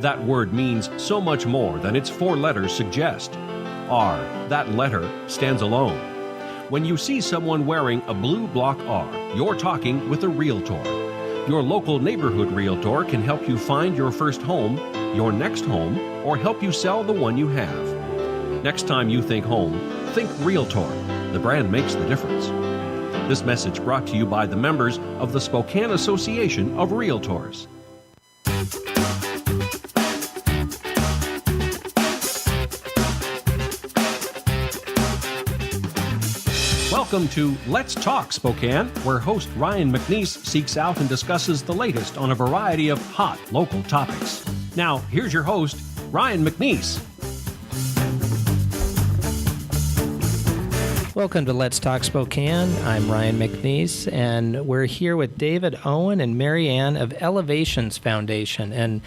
That word means so much more than its 4 letters suggest. R, that letter, stands alone. When you see someone wearing a blue block R, you're talking with a realtor. Your local neighborhood realtor can help you find your first home, your next home, or help you sell the one you have. Next time you think home, think realtor. The brand makes the difference. This message brought to you by the members of the Spokane Association of Realtors. Welcome to Let's Talk Spokane, where host Ryan McNeese seeks out and discusses the latest on a variety of hot local topics. Now, here's your host, Ryan McNeese. Welcome to Let's Talk Spokane. I'm Ryan McNeese, and we're here with David Owen and Mary Ann of Elevations Foundation. And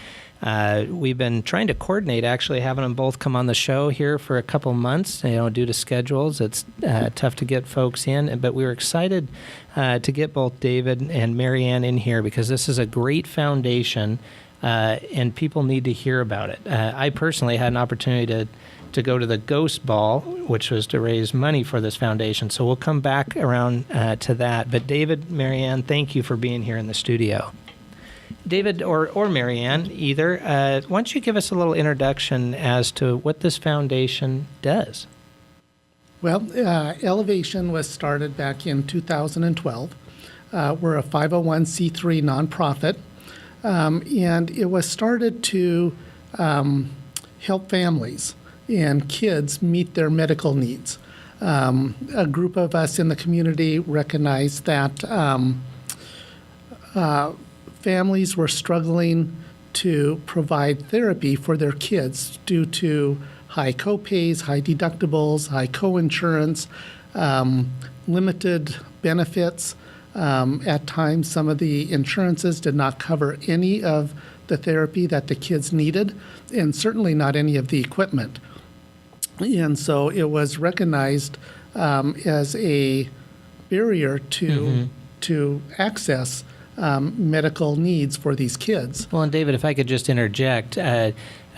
we've been trying to coordinate, actually, having them both come on the show here for a couple months. Due to schedules, it's tough to get folks in. But we were excited to get both David and Mary Ann in here because this is a great foundation, and people need to hear about it. I personally had an opportunity to go to the Ghost Ball, which was to raise money for this foundation. So we'll come back around to that. But David, Mary Ann, thank you for being here in the studio. David or Mary Ann, either, why don't you give us a little introduction as to what this foundation does? Well, Elevation was started back in 2012. We're a 501c3 nonprofit, and it was started to help families and kids meet their medical needs. A group of us in the community recognized that families were struggling to provide therapy for their kids due to high copays, high deductibles, high coinsurance, limited benefits. At times, some of the insurances did not cover any of the therapy that the kids needed, and certainly not any of the equipment. And so it was recognized as a barrier to access medical needs for these kids. Well, and David, if I could just interject, I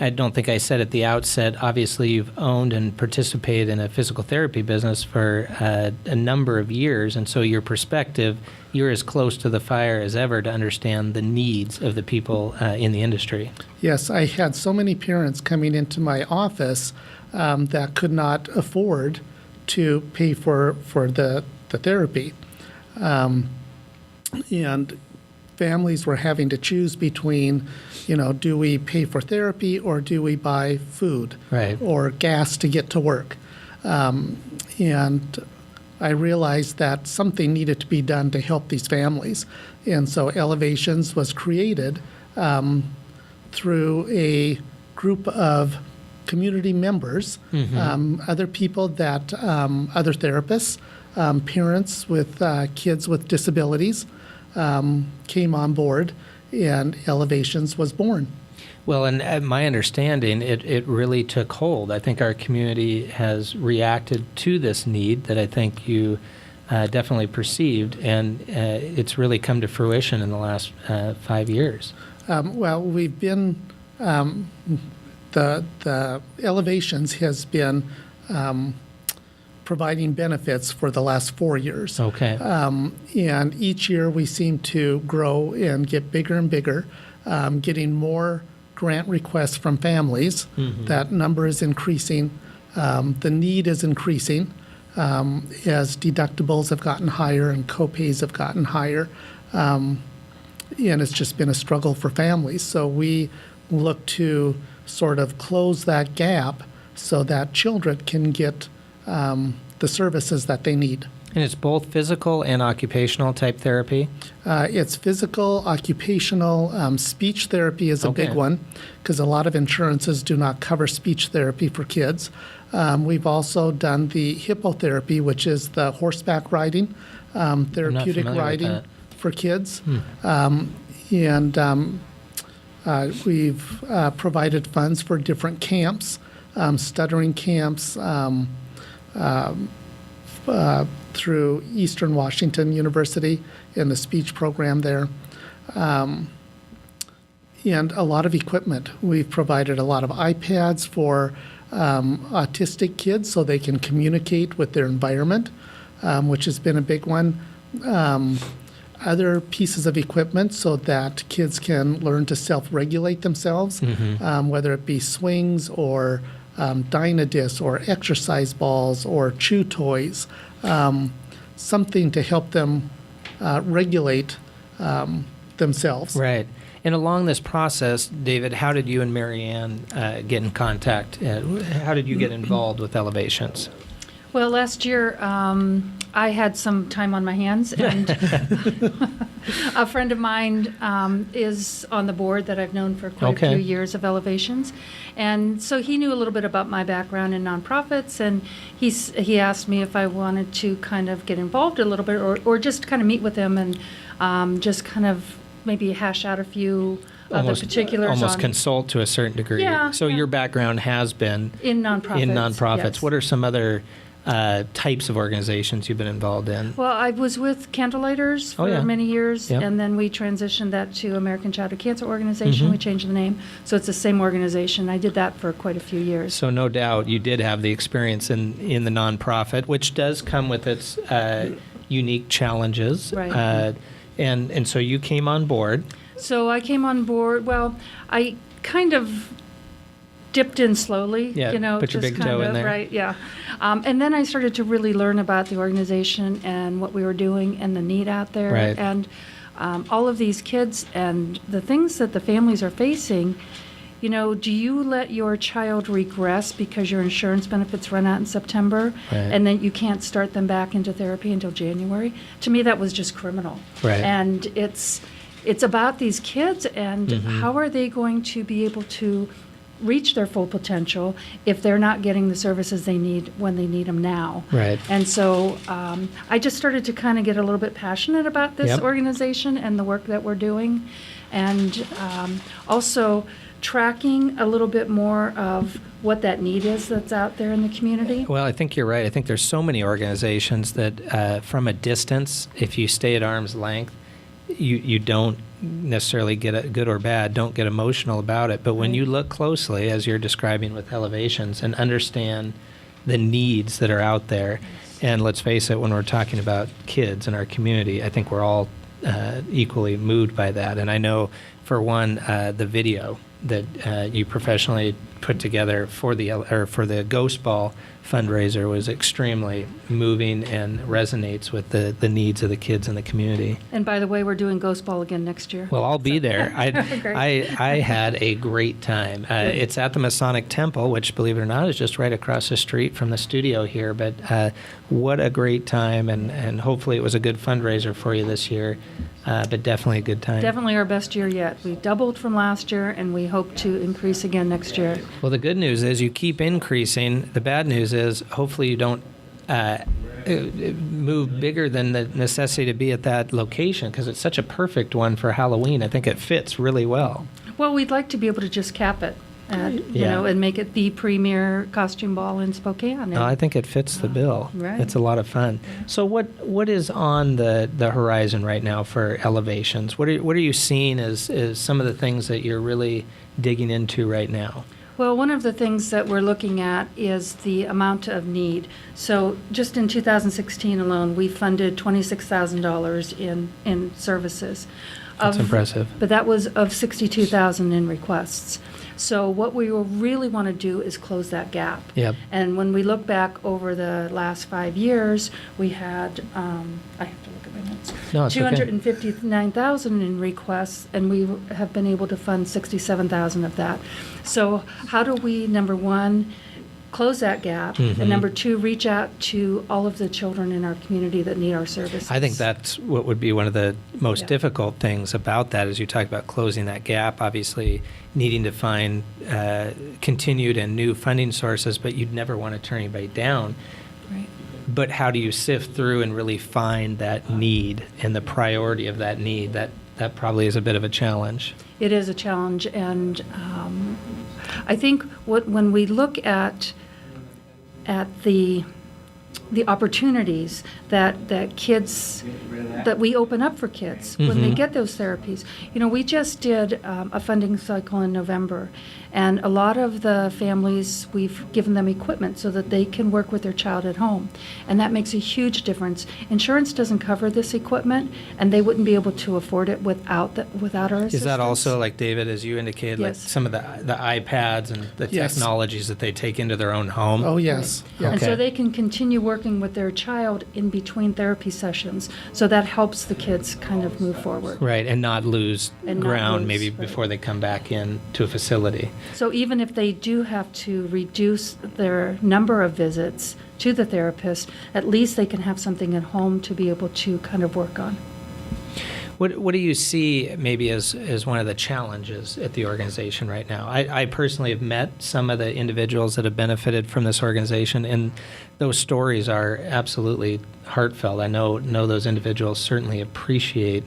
don't think I said at the outset, obviously you've owned and participated in a physical therapy business for a number of years, and so your perspective, you're as close to the fire as ever to understand the needs of the people in the industry. Yes, I had so many parents coming into my office that could not afford to pay for the therapy. And families were having to choose between, do we pay for therapy or do we buy food or gas to get to work? And I realized that something needed to be done to help these families. And so Elevations was created through a group of community members, other people that, other therapists, parents with kids with disabilities came on board, and Elevations was born. Well, and my understanding, it really took hold. I think our community has reacted to this need that I think you definitely perceived, and it's really come to fruition in the last 5 years. Well, we've been, the Elevations has been providing benefits for the last 4 years. Okay. And each year we seem to grow and get bigger and bigger, getting more grant requests from families. That number is increasing. The need is increasing as deductibles have gotten higher and copays have gotten higher. And it's just been a struggle for families. So we look to sort of close that gap so that children can get the services that they need. And it's both physical and occupational type therapy? It's physical, occupational. Speech therapy is a big one because a lot of insurances do not cover speech therapy for kids. We've also done the hippotherapy, which is the horseback riding, therapeutic riding for kids. And we've provided funds for different camps, stuttering camps, through Eastern Washington University in the speech program there. and a lot of equipment. We've provided a lot of iPads for autistic kids so they can communicate with their environment, which has been a big one. Other pieces of equipment so that kids can learn to self-regulate themselves, whether it be swings or Dynadiscs or exercise balls or chew toys, something to help them regulate themselves. Right. And along this process, David, how did you and Mary Ann get in contact? How did you get involved with Elevations? Well, last year I had some time on my hands, and a friend of mine is on the board that I've known for quite a few years of Elevations. And so he knew a little bit about my background in nonprofits, and he asked me if I wanted to kind of get involved a little bit or just kind of meet with him and just kind of maybe hash out a few of the particulars. Almost consult to a certain degree. Yeah, so your background has been in nonprofits. Yes. What are some other types of organizations you've been involved in? Well, I was with Candlelighters for many years, and then we transitioned that to American Childhood Cancer Organization. We changed the name, so it's the same organization. I did that for quite a few years. So no doubt you did have the experience in the nonprofit, which does come with its unique challenges. Right. And so you came on board. So I came on board. Well, I kind of dipped in slowly, put your big toe in there. Right, yeah. And then I started to really learn about the organization and what we were doing and the need out there. Right. And all of these kids and the things that the families are facing. Do you let your child regress because your insurance benefits run out in September, and then you can't start them back into therapy until January? To me, that was just criminal. Right. And it's about these kids and how are they going to be able to reach their full potential if they're not getting the services they need when they need them now. Right. And so I just started to kind of get a little bit passionate about this organization and the work that we're doing, and also tracking a little bit more of what that need is that's out there in the community. Well, I think you're right. I think there's so many organizations that from a distance, if you stay at arm's length, you don't necessarily get good or bad, don't get emotional about it. But when you look closely, as you're describing with Elevations, and understand the needs that are out there, and let's face it, when we're talking about kids in our community, I think we're all equally moved by that. And I know, for one, the video that you professionally put together for the Ghost Ball fundraiser was extremely moving and resonates with the needs of the kids in the community. And by the way, we're doing Ghost Ball again next year. Well, I'll be there. I had a great time. It's at the Masonic Temple, which, believe it or not, is just right across the street from the studio here. But what a great time, and hopefully it was a good fundraiser for you this year. But definitely a good time. Definitely our best year yet. We doubled from last year, and we hope to increase again next year. Well, the good news is you keep increasing. The bad news is hopefully you don't move bigger than the necessity to be at that location, because it's such a perfect one for Halloween. I think it fits really well. Well, we'd like to be able to just cap it. And make it the premier costume ball in Spokane. I think it fits the bill. Right. It's a lot of fun. So what is on the horizon right now for Elevations? What are you seeing as some of the things that you're really digging into right now? Well, one of the things that we're looking at is the amount of need. So just in 2016 alone, we funded $26,000 in services. That's impressive. But that was of $62,000 in requests. So what we will really want to do is close that gap. Yep. And when we look back over the last 5 years, we had, I have to look at my notes, No, it's okay. 259,000 in requests, and we have been able to fund 67,000 of that. So how do we, number one, close that gap, and number two, reach out to all of the children in our community that need our services? I think that's what would be one of the most difficult things about that, as you talk about closing that gap, obviously needing to find continued and new funding sources, but you'd never want to turn anybody down. Right. But how do you sift through and really find that need and the priority of that need? That probably is a bit of a challenge. It is a challenge, and I think when we look at the the opportunities that kids, that we open up for kids when they get those therapies. You know, we just did a funding cycle in November, and a lot of the families, we've given them equipment so that they can work with their child at home, and that makes a huge difference. Insurance doesn't cover this equipment, and they wouldn't be able to afford it without our assistance. Is that also, like David, as you indicated, like Yes. some of the iPads and the Yes. technologies that they take into their own home? Oh, yes. Yeah. And Okay. so they can continue working with their child in between therapy sessions. So that helps the kids kind of move forward. Right, and not lose And not ground lose, maybe right. before they come back in to a facility. So even if they do have to reduce their number of visits to the therapist, at least they can have something at home to be able to kind of work on. What do you see maybe as one of the challenges at the organization right now? I personally have met some of the individuals that have benefited from this organization, and those stories are absolutely heartfelt. I know those individuals certainly appreciate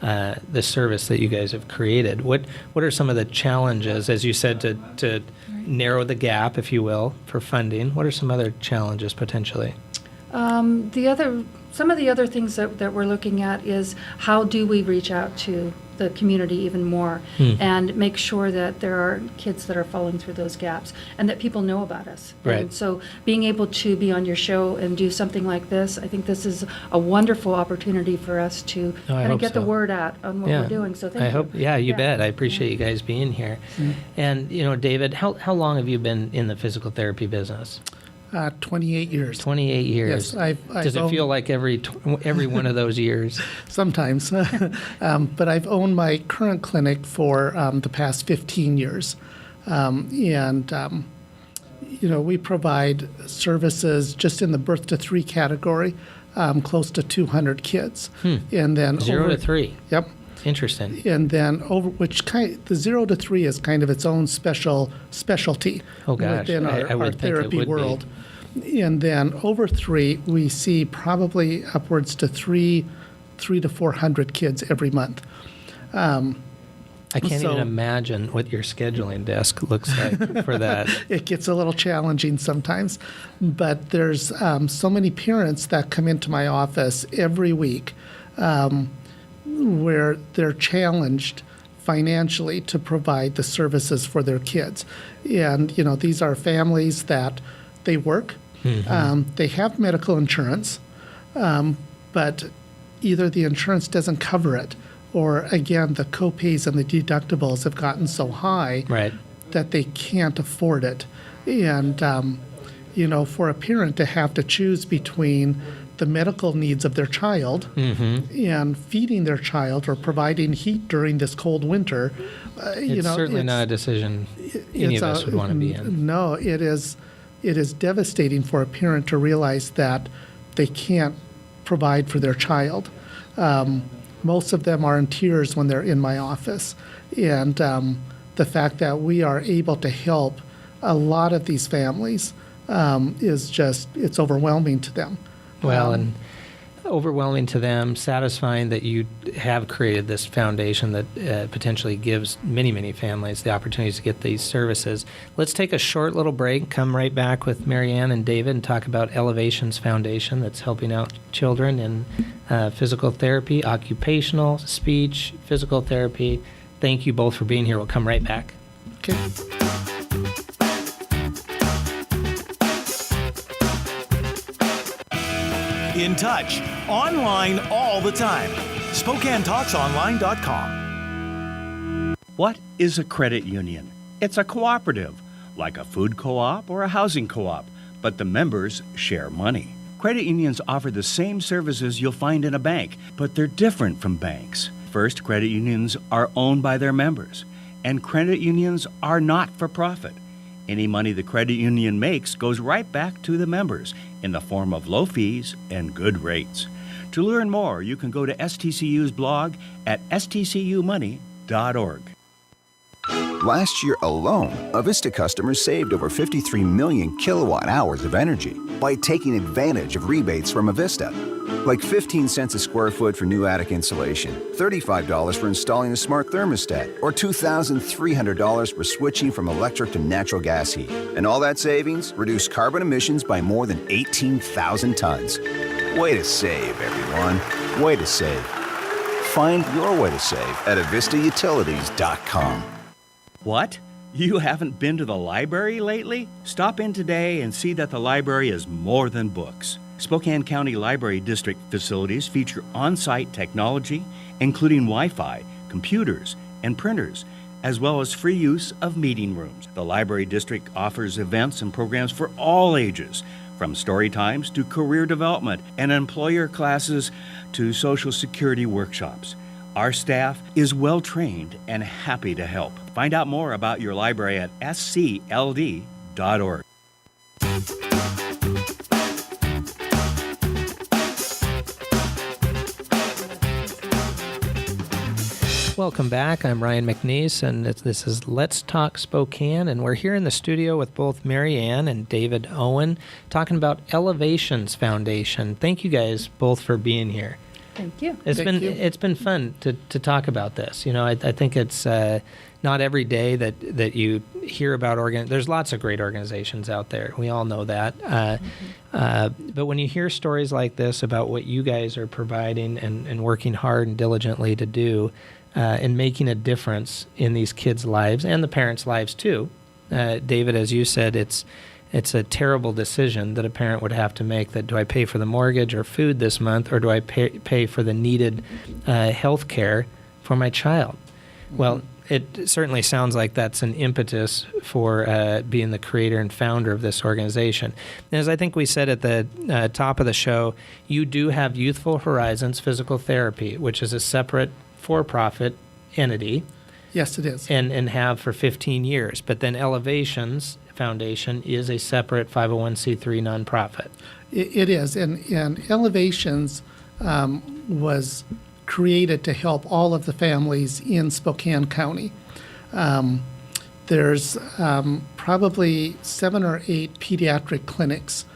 the service that you guys have created. What are some of the challenges, as you said, to narrow the gap, if you will, for funding? What are some other challenges potentially? Some of the other things that we're looking at is how do we reach out to the community even more and make sure that there are kids that are falling through those gaps and that people know about us. Right. And so being able to be on your show and do something like this, I think this is a wonderful opportunity for us to I kind of hope get the so. word out on what we're doing. So thank I you. hope, you bet. I appreciate you guys being here. And, David, how long have you been in the physical therapy business? 28 years. 28 years. Yes, I've Does it feel like every one of those years? Sometimes. But I've owned my current clinic for the past 15 years. We provide services just in the birth to 3 category, close to 200 kids. And then 0 to 3. Yep. Interesting. And then the 0 to 3 is kind of its own specialty Oh, gosh. within I our would think it therapy would be. world. And then over 3, we see probably upwards to 300 to 400 kids every month. I can't So- even imagine what your scheduling desk looks like for that. It gets a little challenging sometimes, but there's so many parents that come into my office every week where they're challenged financially to provide the services for their kids. And, these are families that they work, they have medical insurance, but either the insurance doesn't cover it, or again, the copays and the deductibles have gotten so high Right. that they can't afford it. And, for a parent to have to choose between the medical needs of their child and feeding their child or providing heat during this cold winter, It's certainly not a decision any of us would want to be in. No, it is devastating for a parent to realize that they can't provide for their child. Most of them are in tears when they're in my office. And the fact that we are able to help a lot of these families it's overwhelming to them. Well, and overwhelming to them, satisfying that you have created this foundation that potentially gives many, many families the opportunities to get these services. Let's take a short little break, come right back with Marianne and David and talk about Elevations Foundation that's helping out children in physical therapy, occupational, speech, physical therapy. Thank you both for being here. We'll come right back. Okay. In touch, online all the time. SpokaneTalksOnline.com. What is a credit union? It's a cooperative, like a food co-op or a housing co-op, but the members share money. Credit unions offer the same services you'll find in a bank, but they're different from banks. First, credit unions are owned by their members, and credit unions are not for profit. Any money the credit union makes goes right back to the members in the form of low fees and good rates. To learn more, you can go to STCU's blog at stcumoney.org. Last year alone, Avista customers saved over 53 million kilowatt hours of energy by taking advantage of rebates from Avista. Like 15 cents a square foot for new attic insulation, $35 for installing a smart thermostat, or $2,300 for switching from electric to natural gas heat. And all that savings reduced carbon emissions by more than 18,000 tons. Way to save, everyone. Way to save. Find your way to save at avistautilities.com. What? You haven't been to the library lately? Stop in today and see that the library is more than books. Spokane County Library District facilities feature on-site technology, including Wi-Fi, computers, and printers, as well as free use of meeting rooms. The Library District offers events and programs for all ages, from story times to career development and employer classes to Social Security workshops. Our staff is well trained and happy to help. Find out more about your library at scld.org. Welcome back. I'm Ryan McNeese, and this is Let's Talk Spokane, and we're here in the studio with both Mary Ann and David Owen talking about Elevations Foundation. Thank you guys both for being here. Thank you. It's been fun to talk about this. You know, I think it's not every day that you hear about there's lots of great organizations out there. We all know that. But when you hear stories like this about what you guys are providing and working hard and diligently to do, and making a difference in these kids' lives and the parents' lives too. David, as you said, it's a terrible decision that a parent would have to make, that do I pay for the mortgage or food this month, or do I pay for the needed health care for my child? Mm-hmm. Well, it certainly sounds like that's an impetus for being the creator and founder of this organization. And as I think we said at the top of the show, you do have Youthful Horizons Physical Therapy, which is a separate for-profit entity. Yes, it is. And have for 15 years. But then Elevations Foundation is a separate 501c3 nonprofit. It is. And Elevations was created to help all of the families in Spokane County. There's probably 7 or 8 pediatric clinics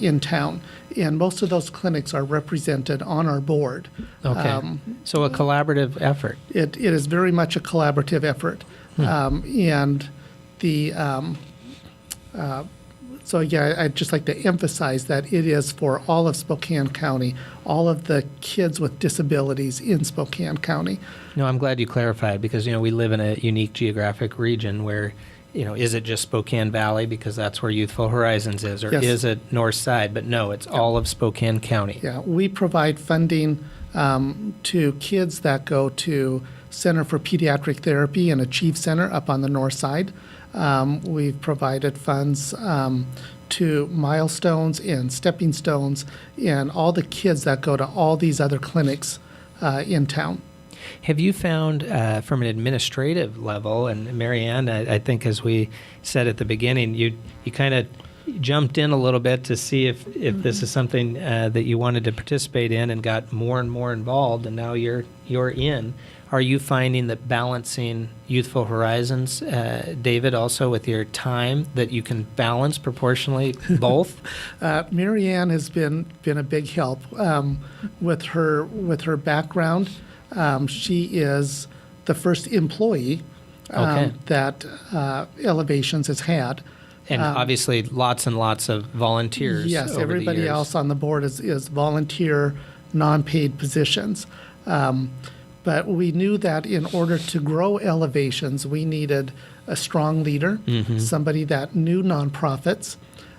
in town, and most of those clinics are represented on our board. Okay. So a collaborative effort. It is very much a collaborative effort. And the so yeah, I'd just like to emphasize that it is for all of Spokane County, all of the kids with disabilities in Spokane County. No, I'm glad you clarified, because, you know, we live in a unique geographic region where, you know, is it just Spokane Valley because that's where Youthful Horizons is, or Yes. is it North Side? But no, it's all of Spokane County. Yeah, we provide funding to kids that go to Center for Pediatric Therapy and Achieve Center up on the north side. We've provided funds to Milestones and Stepping Stones and all the kids that go to all these other clinics in town. Have you found from an administrative level, and Mary Ann, I think as we said at the beginning, you kind of jumped in a little bit to see if this is something that you wanted to participate in, and got more and more involved, and now you're in. Are you finding that balancing Youthful Horizons, David, also with your time, that you can balance proportionally both? Mary Ann has been a big help with her background. She is the first employee that Elevations has had. And obviously lots and lots of volunteers. Yes, over everybody the years. else on the board is volunteer, non-paid positions. But we knew that in order to grow Elevations, we needed a strong leader, somebody that knew nonprofits.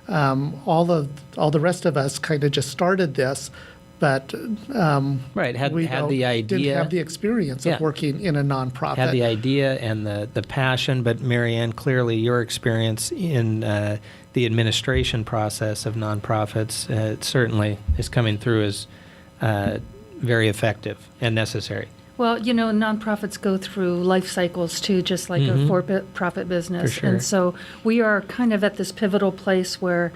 All the rest of us kind of just started this, but had the idea, didn't have the experience of working in a nonprofit. Had the idea and the passion, but Mary Ann, clearly your experience in the administration process of nonprofits certainly is coming through as very effective and necessary. Well, nonprofits go through life cycles too, just like a for-profit business. For sure. And so we are kind of at this pivotal place where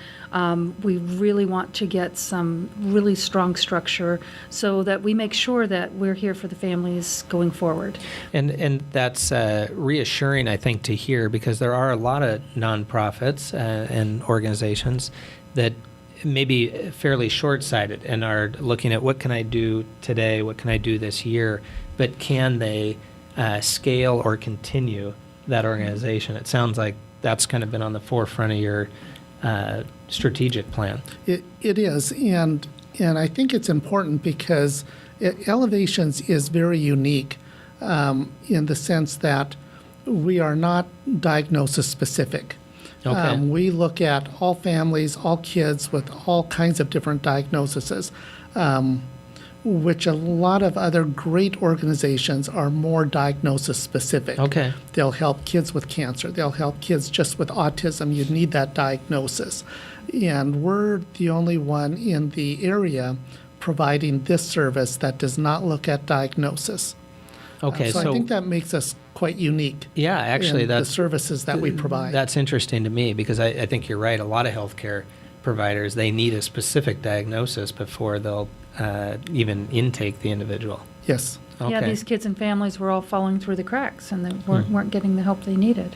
we really want to get some really strong structure so that we make sure that we're here for the families going forward. And that's reassuring, I think, to hear, because there are a lot of nonprofits and organizations that may be fairly short-sighted and are looking at what can I do today, what can I do this year, but can they scale or continue that organization? It sounds like that's kind of been on the forefront of your strategic plan. It is, and I think it's important because Elevations is very unique in the sense that we are not diagnosis specific. Okay. We look at all families, all kids with all kinds of different diagnoses, which a lot of other great organizations are more diagnosis specific. Okay. They'll help kids with cancer. They'll help kids just with autism. You need that diagnosis. And we're the only one in the area providing this service that does not look at diagnosis. Okay, So I think that makes us quite unique. Yeah, actually, in that's the services that we provide. That's interesting to me, because I think you're right. A lot of healthcare providers, they need a specific diagnosis before they'll even intake the individual. Yes. Okay. Yeah, these kids and families were all falling through the cracks and they weren't getting the help they needed.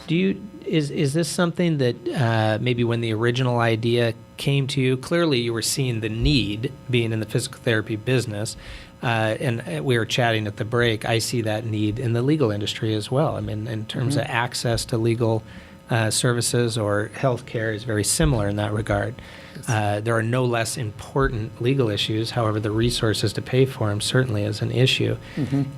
Is this something that maybe when the original idea came to you, clearly you were seeing the need, being in the physical therapy business, and we were chatting at the break, I see that need in the legal industry as well. I mean, in terms of access to legal services or health care is very similar in that regard. There are no less important legal issues. However, the resources to pay for them certainly is an issue.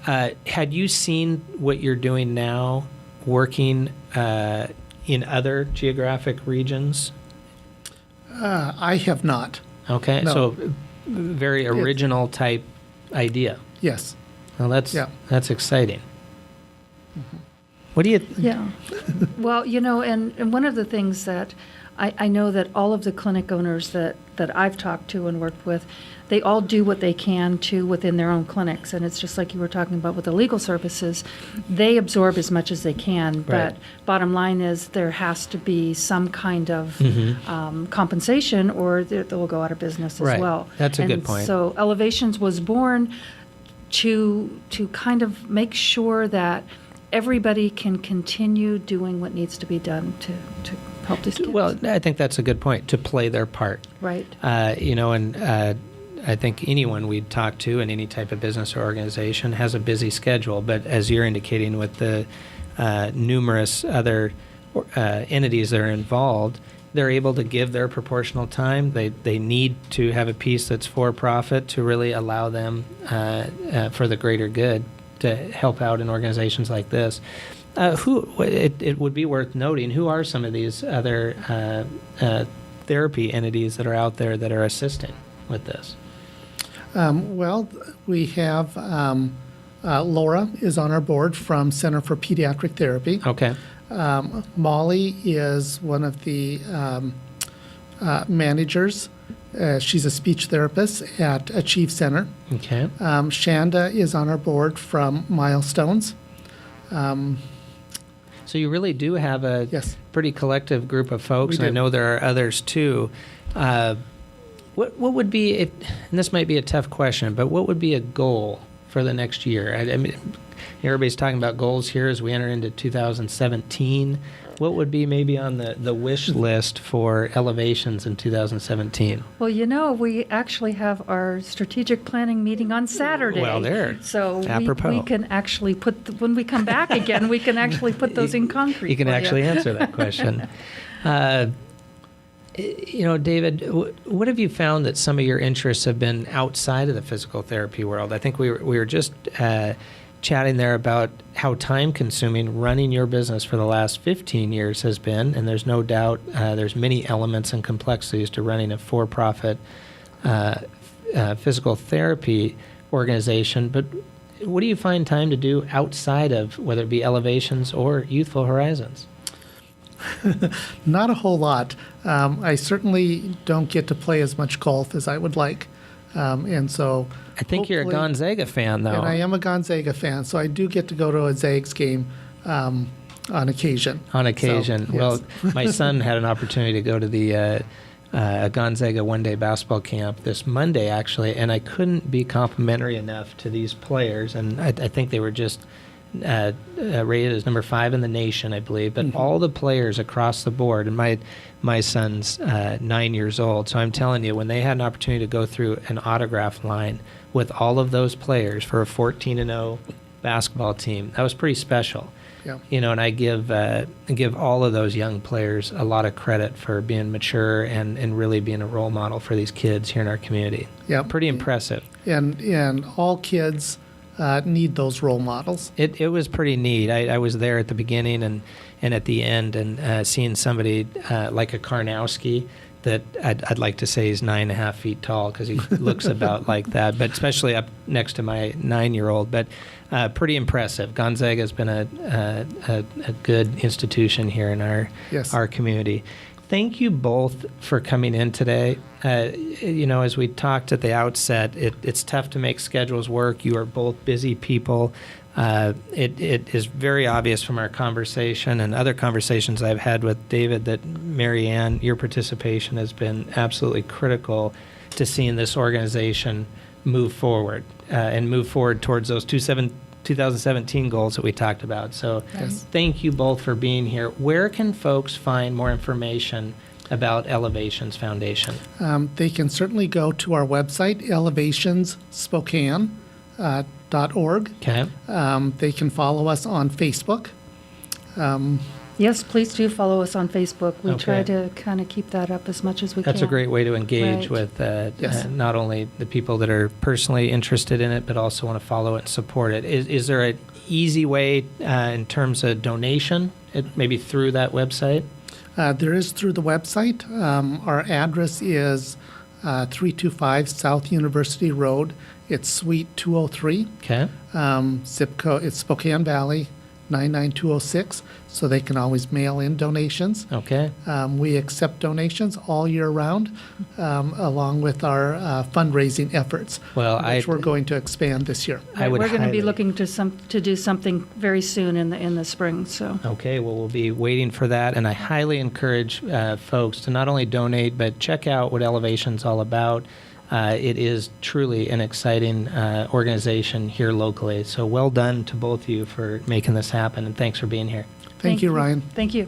Had you seen what you're doing now working in other geographic regions? I have not. Okay, No. so very original type idea. Yes. Well, that's exciting. What do you? Yeah. Well, and one of the things that I know that all of the clinic owners that I've talked to and worked with, they all do what they can to within their own clinics. And it's just like you were talking about with the legal services, they absorb as much as they can. Right. But bottom line is there has to be some kind of compensation or they'll go out of business as Right. well. That's a And good point. So Elevations was born to kind of make sure that everybody can continue doing what needs to be done to help these kids. Well, I think that's a good point, to play their part. Right. I think anyone we'd talk to in any type of business or organization has a busy schedule, but as you're indicating with the numerous other entities that are involved, they're able to give their proportional time. They need to have a piece that's for profit to really allow them for the greater good to help out in organizations like this. It would be worth noting, who are some of these other therapy entities that are out there that are assisting with this? Well, we have Laura is on our board from Center for Pediatric Therapy. Okay. Molly is one of the managers. She's a speech therapist at Achieve Center. Okay. Shanda is on our board from Milestones. So you really do have a Yes. pretty collective group of folks, We and I do. know there are others too. What would be, and this might be a tough question, but what would be a goal for the next year? I mean, everybody's talking about goals here as we enter into 2017. What would be maybe on the wish list for Elevations in 2017? Well, we actually have our strategic planning meeting on Saturday. Well, there. So Apropos. we can actually when we come back again, we can actually put those in concrete. You can for actually answer that question. David, what have you found that some of your interests have been outside of the physical therapy world? I think we were just chatting there about how time-consuming running your business for the last 15 years has been, and there's no doubt there's many elements and complexities to running a for-profit physical therapy organization. But what do you find time to do outside of whether it be Elevations or Youthful Horizons? Not a whole lot. I certainly don't get to play as much golf as I would like. And so I think you're a hopefully- Gonzaga fan, though. And I am a Gonzaga fan, so I do get to go to a Zags game on occasion. On occasion. So, yes. Well, my son had an opportunity to go to the Gonzaga one-day basketball camp this Monday, actually, and I couldn't be complimentary enough to these players. And I think they were just rated as number 5 in the nation, I believe. But all the players across the board, and my son's 9 years old, so I'm telling you, when they had an opportunity to go through an autograph line with all of those players for a 14-0 basketball team, that was pretty special. Yeah. You know, and I give all of those young players a lot of credit for being mature and really being a role model for these kids here in our community. Yeah. Pretty impressive. And all kids need those role models. It was pretty neat. I was there at the beginning and at the end, and seeing somebody like a Karnowski that I'd like to say he's 9.5 feet tall, because he looks about like that, but especially up next to my 9-year-old. But pretty impressive. Gonzaga has been a good institution here in our community. Thank you both for coming in today. As we talked at the outset, it's tough to make schedules work. You are both busy people. It is very obvious from our conversation and other conversations I've had with David that Mary Ann, your participation has been absolutely critical to seeing this organization move forward and move forward towards those 2017 goals that we talked about. So Thank you both for being here. Where can folks find more information about Elevations Foundation? They can certainly go to our website, elevationsspokane.org. Okay. They can follow us on Facebook. Yes, please do follow us on Facebook. We try Okay. to kind of keep that up as much as we can. That's a great way to engage Right. with Yes. not only the people that are personally interested in it, but also want to follow it and support it. Is there an easy way in terms of donation, maybe through that website? There is through the website. Our address is 325 South University Road. It's Suite 203. Okay. Zip code, it's Spokane Valley, 99206, so they can always mail in donations. Okay. We accept donations all year round, along with our fundraising efforts, Well, which we're going to expand this year. I would We're going to be highly- looking to do something very soon in the spring. So Okay, well, we'll be waiting for that, and I highly encourage folks to not only donate, but check out what Elevation's all about. It is truly an exciting organization here locally. So well done to both of you for making this happen, and thanks for being here. Thank you, Ryan. Thank you.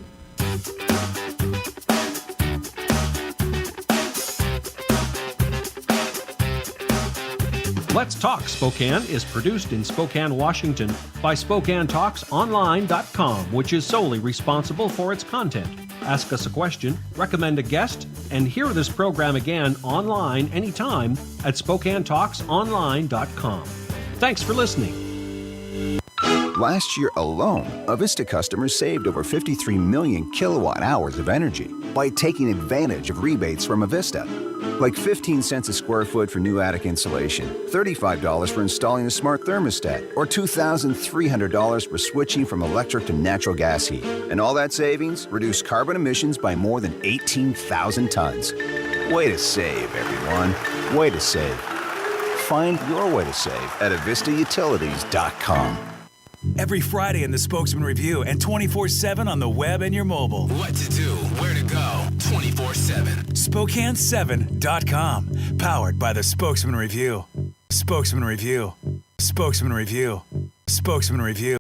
Let's Talk Spokane is produced in Spokane, Washington by SpokaneTalksOnline.com, which is solely responsible for its content. Ask us a question, recommend a guest, and hear this program again online anytime at SpokaneTalksOnline.com. Thanks for listening. Last year alone, Avista customers saved over 53 million kilowatt hours of energy by taking advantage of rebates from Avista. Like 15 cents a square foot for new attic insulation, $35 for installing a smart thermostat, or $2,300 for switching from electric to natural gas heat. And all that savings reduced carbon emissions by more than 18,000 tons. Way to save, everyone. Way to save. Find your way to save at avistautilities.com. Every Friday in the Spokesman Review and 24/7 on the web and your mobile. What to do, where to go, 24/7. Spokane7.com. Powered by the Spokesman Review. Spokesman Review. Spokesman Review. Spokesman Review.